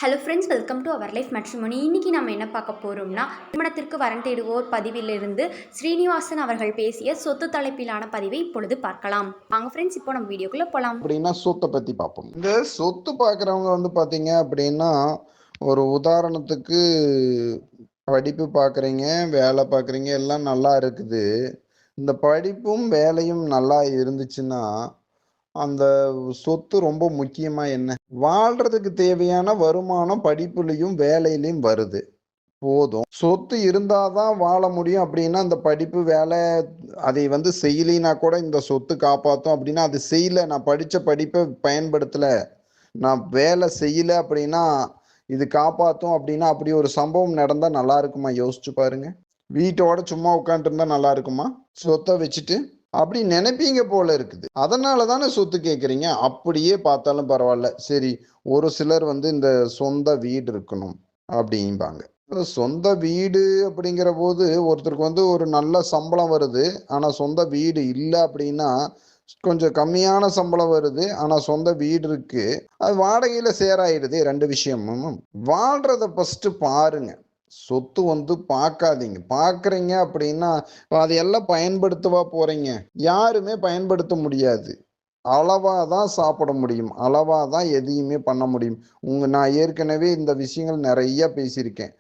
Hello friends, welcome to our life matrimony. இன்றைக்கி நம்ம என்ன பார்க்க போகிறோம்னா, திருமணத்திற்கு வரன் தேடுவோர் பதிவிலிருந்து ஸ்ரீனிவாசன் அவர்கள் பேசிய சொத்து தலைப்பிலான பதிவை இப்பொழுது பார்க்கலாம். வாங்க ஃப்ரெண்ட்ஸ், இப்போ நம்ம வீடியோக்குள்ளே போகலாம். அப்படின்னா சொத்தை பற்றி பார்ப்போம். இந்த சொத்து பார்க்குறவங்க வந்து பார்த்தீங்க அப்படின்னா, ஒரு உதாரணத்துக்கு படிப்பு பார்க்குறீங்க, வேலை பார்க்குறீங்க, எல்லாம் நல்லா இருக்குது. இந்த படிப்பும் வேலையும் நல்லா இருந்துச்சுன்னா அந்த சொத்து ரொம்ப முக்கியமா என்ன? வாழ்றதுக்கு தேவையான வருமானம் படிப்புலயும் வேலையிலயும் வருது. போதும். சொத்து இருந்தாதான் வாழ முடியும் அப்படின்னா, அந்த படிப்பு வேலை அதை வந்து செய்யலினா கூட இந்த சொத்து காப்பாத்தும் அப்படின்னா, அது செய்யல, நான் படிச்ச படிப்பை பயன்படுத்தல, நான் வேலை செய்யல அப்படின்னா இது காப்பாத்தும் அப்படின்னா, அப்படி ஒரு சம்பவம் நடந்தா நல்லா இருக்குமா? யோசிச்சு பாருங்க. வீட்டோட சும்மா உட்காந்துட்டு இருந்தா நல்லா இருக்குமா? சொத்தை வச்சுட்டு அப்படி நினைப்பீங்க போல இருக்குது. அதனால தானே சொத்து கேட்குறீங்க. அப்படியே பார்த்தாலும் பரவாயில்ல. சரி, ஒரு சிலர் வந்து இந்த சொந்த வீடு இருக்கணும் அப்படிம்பாங்க. சொந்த வீடு அப்படிங்கிற போது ஒருத்தருக்கு வந்து ஒரு நல்ல சம்பளம் வருது. ஆனா சொந்த வீடு இல்லை அப்படின்னா கொஞ்சம் கம்மியான சம்பளம் வருது. ஆனா சொந்த வீடு இருக்கு. அது வாடகையில சேராயிடுது. 2 விஷயமும். வாழ்றத ஃபர்ஸ்ட் பாருங்க. சொத்து வந்து பார்க்காதீங்க. பார்க்குறீங்க அப்படின்னா அதையெல்லாம் பயன்படுத்தவா போறீங்க? யாருமே பயன்படுத்த முடியாது. அளவா தான் சாப்பிட முடியும். அளவா தான் எதையுமே பண்ண முடியும். நான் ஏற்கனவே இந்த விஷயங்கள் நிறைய பேசியிருக்கேன்.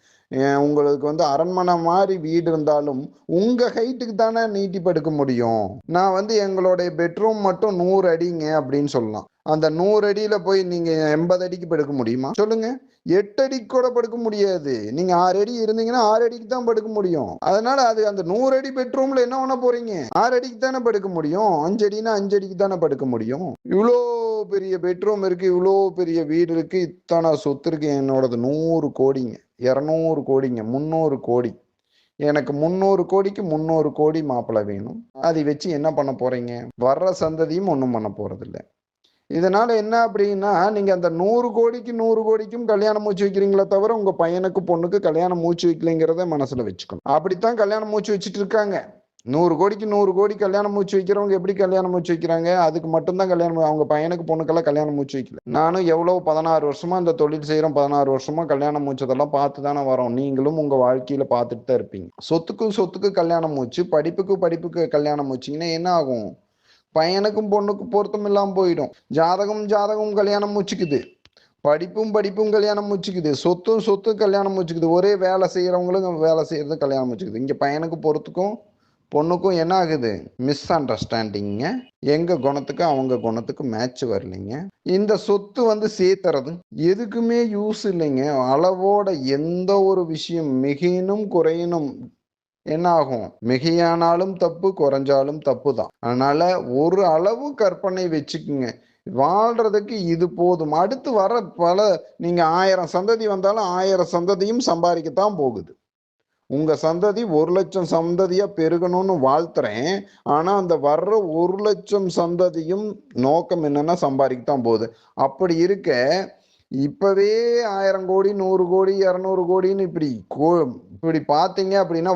உங்களுக்கு வந்து அரண்மனை மாதிரி வீடு இருந்தாலும் உங்க ஹைட்டுக்கு தானே நீட்டி படுக்க முடியும். நான் வந்து எங்களுடைய பெட்ரூம் மட்டும் 100 அடிங்க அப்படின்னு சொல்லலாம். அந்த 100 அடியில போய் நீங்க 80 அடிக்கு படுக்க முடியுமா சொல்லுங்க? 8 அடிக்கு கூட படுக்க முடியாது. நீங்க 6 அடி இருந்தீங்கன்னா 6 அடிக்கு தான் படுக்க முடியும். அதனால அது அந்த 100 அடி பெட்ரூம்ல என்ன பண்ண போறீங்க? 6 அடிக்கு தானே படுக்க முடியும். 5 அடினா 5 அடிக்கு தானே படுக்க முடியும். இவ்வளோ பெரிய பெட்ரூம் இருக்கு, இவ்வளோ பெரிய வீடு இருக்கு, இத்தனை சொத்து இருக்கு. என்னோடது 100 கோடிங்க, 200 கோடிங்க, 300 கோடி. எனக்கு 300 கோடிக்கு 300 கோடி மாப்பிள்ளை வேணும். அதை வச்சு என்ன பண்ண போறீங்க? வர்ற சந்ததியும் ஒன்றும் பண்ண போறது இல்லை. இதனால என்ன அப்படின்னா, நீங்க அந்த 100 கோடிக்கு 100 கோடிக்கும் கல்யாணம் மூச்சு வைக்கிறீங்களே தவிர உங்க பையனுக்கு பொண்ணுக்கு கல்யாணம் மூச்சு வைக்கலைங்கிறத மனசுல வச்சுக்கணும். அப்படித்தான் கல்யாணம் மூச்சு வச்சுட்டு இருக்காங்க. 100 கோடிக்கு 100 கோடி கல்யாணம் மூச்சு வைக்கிறவங்க எப்படி கல்யாணம் மூச்சு வைக்கிறாங்க? அதுக்கு மட்டும்தான் கல்யாணம். அவங்க பையனுக்கு பொண்ணுக்கெல்லாம் கல்யாணம் மூச்சு வைக்கல. நானும் எவ்வளவு 16 வருஷமா இந்த தொழில் செய்யறோம். 16 வருஷமா கல்யாணம் மூச்சதெல்லாம் பார்த்து தானே வரோம். நீங்களும் உங்க வாழ்க்கையில பார்த்துட்டு தான் இருப்பீங்க. சொத்துக்கு கல்யாணம் மூச்சு, படிப்புக்கு கல்யாணம் மூச்சிங்கன்னா என்ன ஆகும்? பையனுக்கும் பொண்ணுக்கும் பொருத்தம் இல்லாம போயிடும். ஜாதகம் கல்யாணம் மூச்சுக்குது. படிப்பும் கல்யாணம் மூச்சுக்குது. சொத்தும் கல்யாணம் மூச்சுக்குது. ஒரே வேலை செய்யறவங்களும் வேலை செய்யறது கல்யாணம் மூச்சுக்குது. இங்க பையனுக்கு பொறுத்துக்கும் பொண்ணுக்கும் என்ன ஆகுது? மிஸ் அண்டர்ஸ்டாண்டிங்க. எங்க குணத்துக்கு அவங்க குணத்துக்கு மேட்ச் வரலைங்க. இந்த சொத்து வந்து சேர்த்துறது எதுக்குமே யூஸ் இல்லைங்க. அளவோட எந்த ஒரு விஷயம் மிகினும் குறையினும் என்ன ஆகும்? மிகையானாலும் தப்பு, குறைஞ்சாலும் தப்பு தான். அதனால ஒரு அளவு கற்பனை வச்சுக்குங்க. வாழ்றதுக்கு இது போதும். அடுத்து வர நீங்க 1000 சந்ததி வந்தாலும் 1000 சந்ததியும் சம்பாதிக்கத்தான் போகுது. உங்க சந்ததி 1,00,000 சந்ததியா பெருகணும்னு வாழ்த்துறேன். ஆனா அந்த வர்ற 1,00,000 சந்ததியும் நோக்கம் என்னன்னா சம்பாதிக்கத்தான் போகுது. அப்படி இருக்க இப்பவே 1000 கோடி 100 கோடி 200 கோடின்னு இப்படி பார்த்தீங்க அப்படின்னா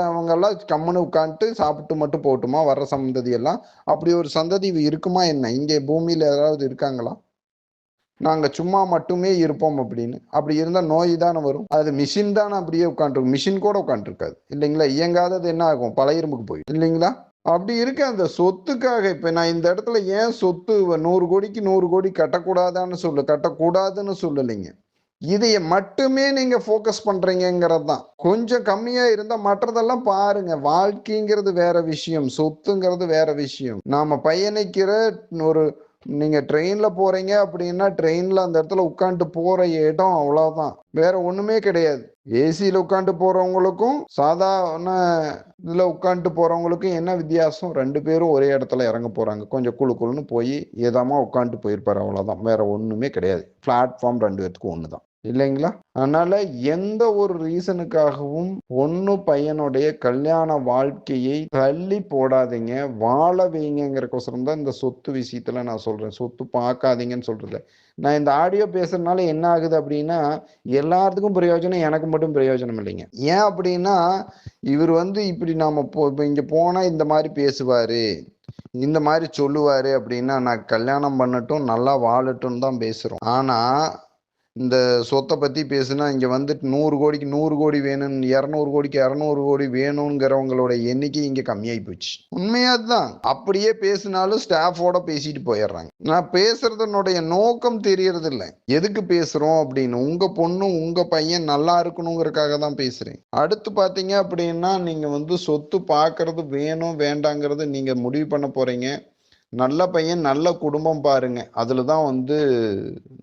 அவங்க எல்லாம் கம்முன்னு உட்காந்துட்டு சாப்பிட்டு மட்டும் போட்டுமா வர்ற சந்ததி எல்லாம்? அப்படி ஒரு சந்ததி இருக்குமா என்ன? இங்கே பூமியில ஏதாவது இருக்காங்களா? நாங்க சும்மா மட்டுமே இருப்போம் அப்படின்னு. அப்படி இருந்தா நோய் தானே வரும். அது மிஷின் தானே அப்படியே உட்காந்துருக்கும். மிஷின் கூட உட்காந்துருக்காது இல்லைங்களா? இயங்காதது என்ன ஆகும்? பழைய இரும்புக்கு போயிடும் இல்லைங்களா? அப்படி இருக்க அந்த சொத்துக்காக இப்ப நான் இந்த இடத்துல ஏன் சொத்து 100 கோடிக்கு 100 கோடி கட்டக்கூடாதுன்னு சொல்லலைங்க. இதைய மட்டுமே நீங்க போக்கஸ் பண்றீங்கிறது தான். கொஞ்சம் கம்மியா இருந்தா மற்றதெல்லாம் பாருங்க. வாழ்க்கைங்கிறது வேற விஷயம், சொத்துங்கிறது வேற விஷயம். நாம பயணிக்கிற ஒரு நீங்க ட்ரெயின்ல போறீங்க அப்படின்னா ட்ரெயின்ல அந்த இடத்துல உட்காந்துட்டு போற இடம் அவ்வளவுதான். வேற ஒண்ணுமே கிடையாது. ஏசியில உட்காந்துட்டு போறவங்களுக்கும் சாதாரண இதுல உட்காந்துட்டு போறவங்களுக்கும் என்ன வித்தியாசம்? 2 பேரும் ஒரே இடத்துல இறங்க போறாங்க. கொஞ்சம் குழுன்னு போய் ஏதாமா உட்காந்துட்டு போயிருப்பாரு, அவ்வளவுதான். வேற ஒண்ணுமே கிடையாது. பிளாட்ஃபார்ம் 2 பேத்துக்கும் ஒண்ணுதான் இல்லைங்களா? அதனால எந்த ஒரு ரீசனுக்காகவும் பொண்ணு பையனுடைய கல்யாண வாழ்க்கையை தள்ளி போடாதீங்க. வாழ வைங்கிறக்கோசரம் தான் இந்த சொத்து விஷயத்துல நான் சொல்றேன். சொத்து பார்க்காதீங்கன்னு சொல்றது. நான் இந்த ஆடியோ பேசுறதுனால என்ன ஆகுது அப்படின்னா, எல்லாத்துக்கும் பிரயோஜனம், எனக்கு மட்டும் பிரயோஜனம் இல்லைங்க. ஏன் அப்படின்னா, இவர் வந்து இப்படி நாம இங்க போனா இந்த மாதிரி பேசுவாரு, இந்த மாதிரி சொல்லுவாரு அப்படின்னா, நான் கல்யாணம் பண்ணட்டும் நல்லா வாழட்டும் தான் பேசுறோம். ஆனா இந்த சொத்தை பற்றி பேசுனா இங்கே வந்துட்டு 100 கோடிக்கு 100 கோடி வேணும், 200 கோடிக்கு 200 கோடி வேணுங்கிறவங்களோட எண்ணிக்கை இங்கே கம்மியாகி போச்சு. உண்மையாக தான். அப்படியே பேசினாலும் ஸ்டாஃபோட பேசிட்டு போயிடுறாங்க. நான் பேசுறதனுடைய நோக்கம் தெரியறது இல்லை, எதுக்கு பேசுகிறோம் அப்படின்னு. உங்கள் பொண்ணு உங்கள் பையன் நல்லா இருக்கணுங்கிறதுக்காக தான் பேசுகிறேன். அடுத்து பார்த்தீங்க அப்படின்னா நீங்கள் சொத்து பார்க்கறது வேணும் வேண்டாங்கிறது நீங்கள் முடிவு பண்ண போகிறீங்க. நல்ல பையன் நல்ல குடும்பம் பாருங்க, அதில் தான்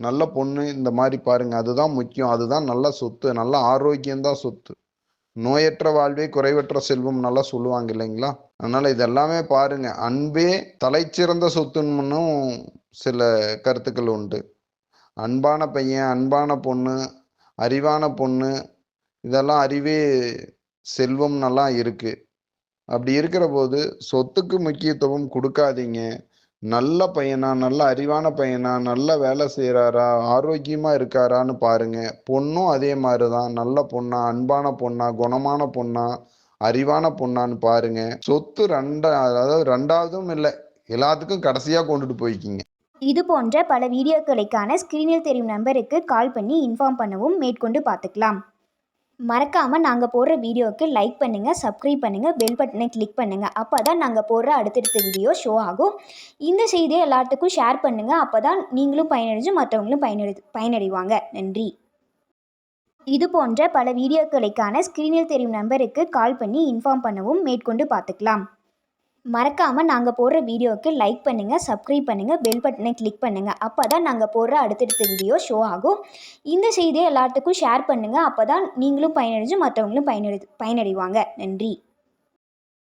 நல்ல பொண்ணு இந்த மாதிரி பாருங்க, அதுதான் முக்கியம். அதுதான் நல்ல சொத்து, நல்ல ஆரோக்கியம்தான் சொத்து. நோயற்ற வாழ்வே குறைவற்ற செல்வம் நல்லா சொல்லுவாங்க இல்லைங்களா? அதனால இதெல்லாமே பாருங்க. அன்பே தலைச்சிறந்த சொத்துன்னும் சில கருத்துக்கள் உண்டு. அன்பான பையன், அன்பான பொண்ணு, அறிவான பொண்ணு, இதெல்லாம் அறிவே செல்வம் நல்லா இருக்கு. அப்படி இருக்கிற போது சொத்துக்கு முக்கியத்துவம் கொடுக்காதீங்க. நல்ல பையனா, நல்ல அறிவான பையனா, நல்ல வேலை செய்கிறாரா, ஆரோக்கியமாக இருக்காரான்னு பாருங்க. பொண்ணும் அதே மாதிரி தான். நல்ல பொண்ணா, அன்பான பொண்ணா, குணமான பொண்ணா, அறிவான பொண்ணான்னு பாருங்க. சொத்து அதாவது ரெண்டாவதும் இல்லை, எல்லாத்துக்கும் கடைசியாக கொண்டுட்டு போய்க்கிங்க. இது போன்ற பல வீடியோக்களுக்கான ஸ்க்ரீனில் தெரியும் நம்பருக்கு கால் பண்ணி இன்ஃபார்ம் பண்ணவும் மேற்கொண்டு பார்த்துக்கலாம். மறக்காமல் நாங்கள் போடுற வீடியோவுக்கு லைக் பண்ணுங்கள், சப்ஸ்கிரைப் பண்ணுங்கள், பெல் பட்டனை கிளிக் பண்ணுங்கள். அப்போ தான் நாங்கள் போடுற அடுத்தடுத்த வீடியோ ஷோ ஆகும். இந்த செய்தியை எல்லாத்துக்கும் ஷேர் பண்ணுங்கள். அப்போ தான் நீங்களும் பயனடைஞ்சு மற்றவங்களும் பயனடைவாங்க. நன்றி. இது போன்ற பல வீடியோக்களுக்கான ஸ்க்ரீனில் தெரியும் நம்பருக்கு கால் பண்ணி இன்ஃபார்ம் பண்ணவும் மேற்கொண்டு பார்த்துக்கலாம். மறக்காமல் நாங்கள் போடுற வீடியோவுக்கு லைக் பண்ணுங்கள், சப்ஸ்கிரைப் பண்ணுங்கள், பெல் பட்டனை கிளிக் பண்ணுங்கள். அப்போ தான் நாங்கள் போடுற அடுத்தடுத்த வீடியோ ஷோ ஆகும். இந்த செய்தியை எல்லாத்துக்கும் ஷேர் பண்ணுங்கள். அப்போ தான் நீங்களும் பயனடைஞ்சு மற்றவங்களும் பயனடைவாங்க. நன்றி.